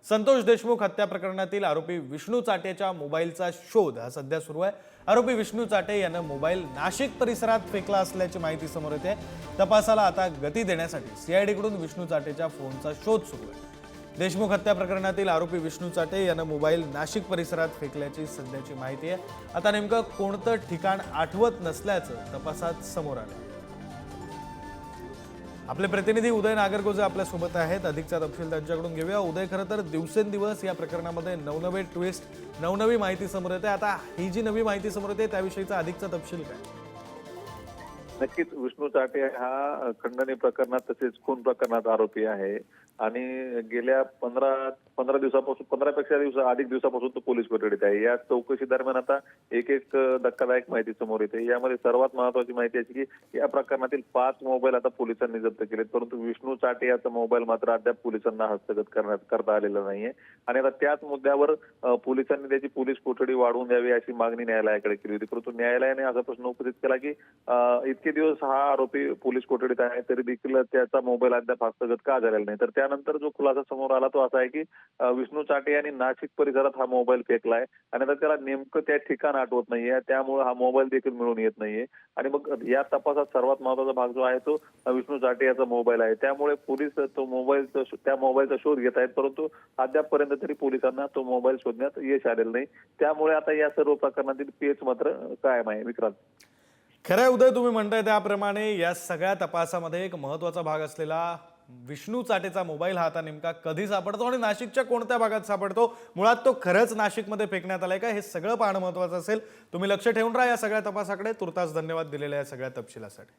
संतोष देशमुख हत्या प्रकरणातील आरोपी विष्णू चाटेच्या मोबाईलचा शोध हा सध्या सुरू आहे। आरोपी विष्णू चाटे यानं मोबाईल नाशिक परिसरात फेकला असल्याची माहिती समोर येते। तपासाला आता गती देण्यासाठी सीआयडीकडून विष्णू चाटेच्या फोनचा शोध सुरू आहे। देशमुख हत्या प्रकरणातील आरोपी विष्णू चाटे यानं मोबाईल नाशिक परिसरात फेकल्याची सध्याची माहिती आहे। आता नेमकं कोणतं ठिकाण आठवत नसल्याचं तपासात समोर आलं। आपले प्रतिनिधी उदय नागरगोजे आपल्या सोबत आहेत। अधिकचा तपशील त्यांच्याकडून घेऊया। उदय, खरं तर दिवसेंदिवस या प्रकरणामध्ये नवनवे ट्विस्ट, नवनवी माहिती समोर येते। आता ही जी नवी माहिती समोर येते त्याविषयीचा अधिकचा तपशील काय? नक्कीच विष्णू चाटे हा खंडणी प्रकरणात तसेच खून प्रकरणात आरोपी आहे आणि गेल्या 15 दिवसापासून 15पेक्षा अधिक दिवसापासून तो पोलीस कोठडीत आहे। या चौकशी दरम्यान आता एक धक्कादायक माहिती समोर येते। यामध्ये सर्वात महत्त्वाची माहिती अशी की या प्रकरणातील 5 मोबाईल आता पोलिसांनी जप्त केलेत, परंतु विष्णू चाटे याचा मोबाईल मात्र अद्याप पोलिसांना हस्तगत करता आलेला नाहीये आणि आता त्याच मुद्द्यावर पोलिसांनी त्याची पोलीस कोठडी वाढवून द्यावी अशी मागणी न्यायालयाकडे केली होती, परंतु न्यायालयाने असा प्रश्न उपस्थित केला की इतके दिवस हा आरोपी पोलीस कोठडीत आहे तरी देखील त्याचा मोबाईल अद्याप हस्तगत का झालेला नाही। तर त्यानंतर जो खुलासा समोर आला तो असा आहे की विष्णू चाटे यांनी नाशिक परिसरात हा मोबाईल फेकलाय आणि आता त्याला नेमकं त्या ठिकाण आठवत नाहीये, त्यामुळे हा मोबाईल देखील मिळून येत नाहीये आणि मग या तपासात सर्वात महत्त्वाचा भाग जो आहे तो विष्णू चाटे याचा मोबाईल आहे। त्यामुळे पोलीस त्या मोबाईलचा शोध घेत आहेत, परंतु अद्यापपर्यंत तरी पोलिसांना तो मोबाईल शोधण्यात यश आलेलं नाही। त्यामुळे आता या सर्व प्रकरणातील पेच मात्र कायम आहे। विक्रांत, खरं उदय, तुम्ही म्हणताय त्याप्रमाणे या सगळ्या तपासामध्ये एक महत्त्वाचा भाग असलेला विष्णू चाटेचा मोबाईल हा आता नेमका कधी सापडतो आणि नाशिकच्या कोणत्या भागात सापडतो, मुळात तो खरंच नाशिकमध्ये फेकण्यात आलाय का, हे सगळं पाहणं महत्त्वाचं असेल। तुम्ही लक्ष ठेवून राहा या सगळ्या तपासाकडे। तुर्तास धन्यवाद दिलेल्या या सगळ्या तपशिलासाठी।